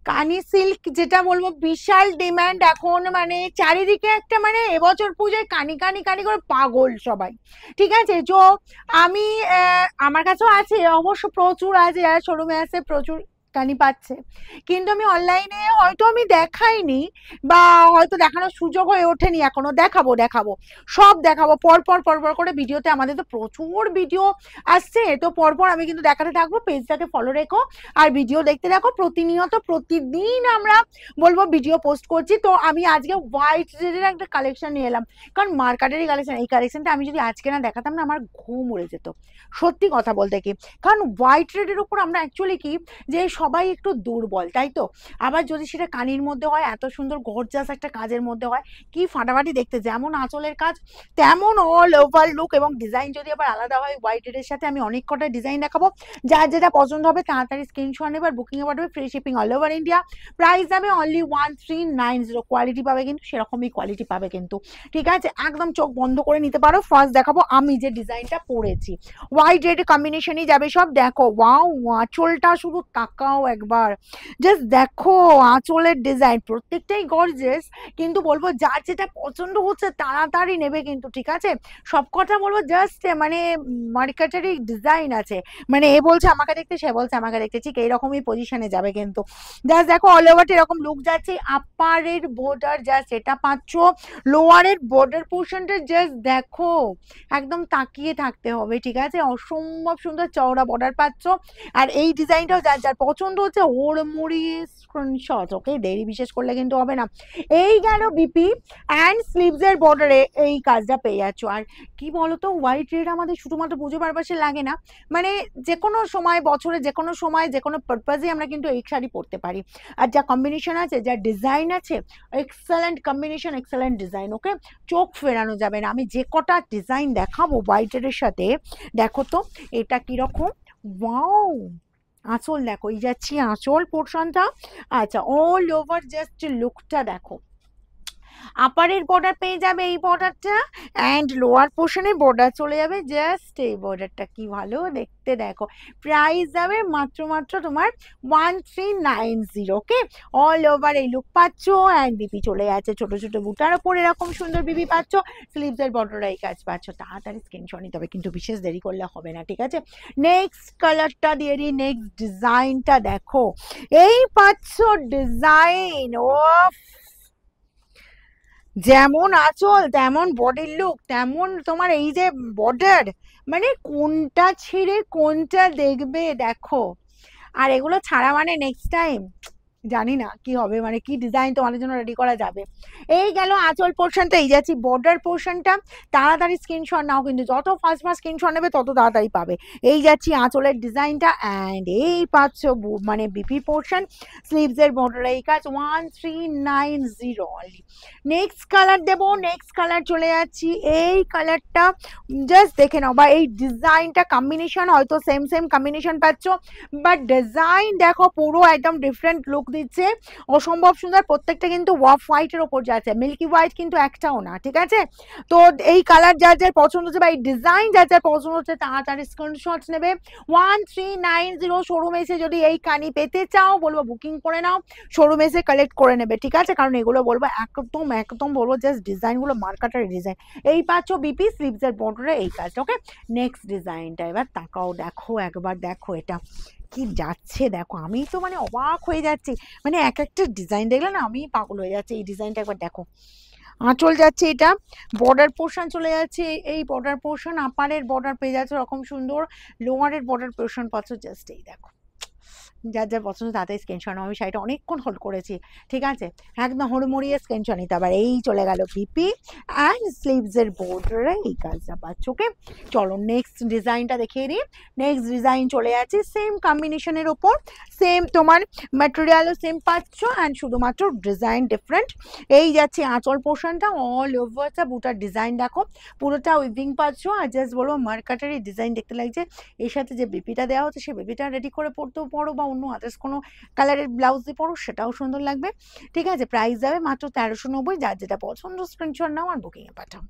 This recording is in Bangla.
কানি সিল্ক যেটা বলবো বিশাল ডিমান্ড এখন, মানে চারিদিকে একটা মানে এবছর পুজোয় কানি কানি কানি করে পাগল সবাই, ঠিক আছে। তো আমি আমার কাছেও আছে অবশ্য, প্রচুর আছে, যারা শোরুমে আছে প্রচুর কানি পাচ্ছে, কিন্তু আমি অনলাইনে হয়তো আমি দেখাইনি বা হয়তো দেখানোর সুযোগ হয়ে ওঠেনি এখনো। দেখাবো দেখাবো, সব দেখাবো পরপর পরপর করে ভিডিওতে, আমাদের তো প্রচুর ভিডিও আসছে, তো পরপর আমি কিন্তু দেখাতে থাকবো। পেজটাকে ফলো রেখো আর ভিডিও দেখতে দেখো, প্রতিনিয়ত প্রতিদিন আমরা বলবো ভিডিও পোস্ট করছি। তো আমি আজকে হোয়াইট রেডের একটা কালেকশন নিয়ে এলাম, কারণ মার্কেটেরই কালেকশন, এই কালেকশনটা আমি যদি আজকে না দেখাতাম না আমার ঘুম উড়ে যেত, সত্যি কথা বলতে কি। কারণ হোয়াইট রেডের উপর আমরা অ্যাকচুয়ালি কি, যে সবাই একটু দুর্বল, তাই তো। আবার যদি সেটা কানির মধ্যে হয়, এত সুন্দর গর্জাস একটা কাজের মধ্যে হয়, কি ফাটাফাটি দেখতে, যেমন আঁচলের কাজ তেমন অল ওভার লুক, এবং ডিজাইন যদি আবার আলাদা হয় হোয়াইট রেডের সাথে, আমি অনেক কটা ডিজাইন দেখাবো। যার যেটা পছন্দ হবে তাড়াতাড়ি স্ক্রিনশট নেবে আর বুকিং এ পাঠাবে, free shipping all over India. Price যাবে অনলি 1390। কোয়ালিটি পাবে কিন্তু সেরকমই কোয়ালিটি পাবে কিন্তু, ঠিক আছে। একদম চোখ বন্ধ করে নিতে পারো। ফার্স্ট দেখাবো আমি যে ডিজাইনটা পরেছি, হোয়াইট রেড কম্বিনেশনই যাবে সব। দেখো ওয়াও, আঁচলটা শুধু তাকাও একবার, জাস্ট দেখো আঁচলের ডিজাইন প্রত্যেকটাই গর্জিয়াস, কিন্তু বলবো যার যেটা পছন্দ হচ্ছে তাড়াতাড়ি নেবে কিন্তু, ঠিক আছে। সব কথা বলবো জাস্ট মানে মার্কেটারি ডিজাইন আছে, মানে এ বলছে আমাকে দেখতে, সে বলছে আমাকে দেখতে, ঠিক এইরকমই পজিশনে যাবে কিন্তু। জাস্ট দেখো অল ওভার এরকম লুক যাচ্ছে, আপারের বর্ডার জাস্ট এটা পাচ্ছ, লোয়ারের বর্ডার পোর্শনটা জাস্ট দেখো, একদম তাকিয়ে থাকতে হবে, ঠিক আছে। অসম্ভব সুন্দর চওড়া বর্ডার পাচ্ছ। আর এই ডিজাইনটাও যার যার পছন্দ হচ্ছে ওড়মুড়ি স্ক্রিনশট, ওকে, দেরি বিশেষ করলে কিন্তু হবে না। এই গেল বিপি অ্যান্ড স্লিভস এর বর্ডারে এই কাজটা পেয়ে যাচ্ছ। আর কি বলতো, হোয়াইট রেড আমাদের শুধুমাত্র পুজো পারপাসে লাগে না, মানে যে কোনো সময়, বছরে যে কোনো সময়, যে কোনো পারপাসে আমরা কিন্তু এই শাড়ি পরতে পারি। আর যা কম্বিনেশন আছে, যা ডিজাইন আছে, এক্সেলেন্ট কম্বিনেশন, এক্সেলেন্ট ডিজাইন, ওকে, চোখ ফেরানো যাবে না। আমি যে কটা ডিজাইন দেখাবো হোয়াইট রেডের সাথে, দেখো তো এটা কিরকম, ওয়াও। আঁচল দেখো, এই যাচ্ছি আঁচল পোর্শনটা, আচ্ছা অল ওভার জাস্ট লুকটা দেখো। আপারের বর্ডার পেয়ে যাবে এই বর্ডারটা, অ্যান্ড লোয়ার পোর্শনে বর্ডার চলে যাবে জাস্ট এই বর্ডারটা, কি ভালো দেখতে দেখো। প্রাইস যাবে মাত্র মাত্র তোমার 1390, ওকে। অল ওভার এই লুক পাচ্ছ, অ্যান্ড বিপি চলে যাচ্ছে ছোট ছোট বুটার ওপর, এরকম সুন্দর বিপি পাচ্ছ, স্লিভস এর বর্ডার এই কাজ পাচ্ছ। তাড়াতাড়ি স্ক্রিনশট নিতে হবে কিন্তু, বিশেষ দেরি করলে হবে না, ঠিক আছে। নেক্সট কালারটা দিয়ে দিই, নেক্সট ডিজাইনটা দেখো, এই পাচ্ছ ডিজাইন, ও যেমন আঁচল তেমন বডির লুক, তেমন তোমার এই যে বর্ডার, মানে কোনটা ছেড়ে কোনটা দেখবে দেখো। আর এগুলো ছাড়া মানে নেক্সট টাইম জানি না কি হবে, মানে কি ডিজাইন তোমাদের জন্য রেডি করা যাবে। এই গেল আঁচল পোর্শনটা, এই যাচ্ছি বর্ডার পোর্শনটা। তাড়াতাড়ি স্ক্রিনশট নাও কিন্তু, যত ফার্স্ট ফার্স্ট স্ক্রিনশট নেবে তত তাড়াতাড়ি পাবে। এই যাচ্ছি আঁচলের ডিজাইনটা, অ্যান্ড এই পাচ্ছ মানে বিপি পোর্শন, স্লিভস এর বর্ডার এই কাজ, 1390 অনলি। নেক্সট কালার দেবো, নেক্সট কালার চলে যাচ্ছি, এই কালারটা জাস্ট দেখে নাও, বা এই ডিজাইনটা কম্বিনেশন হয়তো সেম সেম কম্বিনেশন পাচ্ছ, বাট ডিজাইন দেখো পুরো একদম ডিফারেন্ট লুক দিচ্ছে, অসম্ভব সুন্দর। প্রত্যেকটা কিন্তু ওয়াফ হোয়াইটের ওপর যাচ্ছে, মিল্কি হোয়াইট কিন্তু একটাও না, ঠিক আছে। তো এই কালার যার যার পছন্দ হচ্ছে বা এই ডিজাইন যার যার পছন্দ হচ্ছে তাড়াতাড়ি স্ক্রিনশট নেবে। 1390 শোরুমে এসে যদি এই কানি পেতে চাও বলবো বুকিং করে নাও, শোরুমে এসে কালেক্ট করে নেবে, ঠিক আছে। কারণ এগুলো বলবো একদম একদম বলবো জাস্ট ডিজাইনগুলো মার্কেটারি ডিজাইন। এই পাচ্ছ বিপি স্লিভস এর বর্ডারে এই কাজটা, ওকে। নেক্সট ডিজাইনটা এবার তাকাও, দেখো একবার, দেখো এটা কি যাচ্ছে দেখো, আমি তো মানে অবাক হয়ে যাচ্ছি, মানে এক একটা ডিজাইন দেখলে না আমি পাগল হয়ে যাচ্ছি। এই ডিজাইনটা একবার দেখো, আঁচল যাচ্ছে এটা, বর্ডার পোর্শন চলে যাচ্ছে এই বর্ডার পোর্শন, আপারের বর্ডার পেয়ে যাচ্ছে রকম সুন্দর, লোয়ারের বর্ডার পোর্শন পাচ্ছ জাস্ট এই দেখো। যার যার পছন্দ তাড়াতাড়ি স্ক্রিনশট নাও, আমি শাড়িটা অনেকক্ষণ হোল্ড করেছি, ঠিক আছে। একদম হুড়মুড়িয়ে স্ক্রিনশট নিতে। আবার এই চলে গেল বিপি অ্যান্ড স্লিভস এর বর্ডারে এই কাজটা পাচ্ছ, ওকে। চলো নেক্সট ডিজাইনটা দেখিয়ে দিই। নেক্সট ডিজাইন চলে যাচ্ছে সেম কম্বিনেশনের ওপর, সেম তোমার ম্যাটেরিয়ালও সেম পাচ্ছ, অ্যান্ড শুধুমাত্র ডিজাইন ডিফারেন্ট। এই যাচ্ছে আঁচল পোর্শনটা, অল ওভারটা বুটার ডিজাইন দেখো, পুরোটা উইভিং পাচ্ছ। আর জাস্ট বলো মার্কেটারি ডিজাইন দেখতে লাগছে। এর সাথে যে বিপিটা দেওয়া হচ্ছে সেই বিপিটা রেডি করে পড়তেও পড়ো, বা অন্য আদার্স কোনো কালারের ব্লাউজ দিয়ে পরো সেটাও সুন্দর লাগবে, ঠিক আছে। প্রাইস যাবে মাত্র 1390, যার যেটা পছন্দ স্ক্রিনশট নাও আর বুকিংয়ে পাঠাও।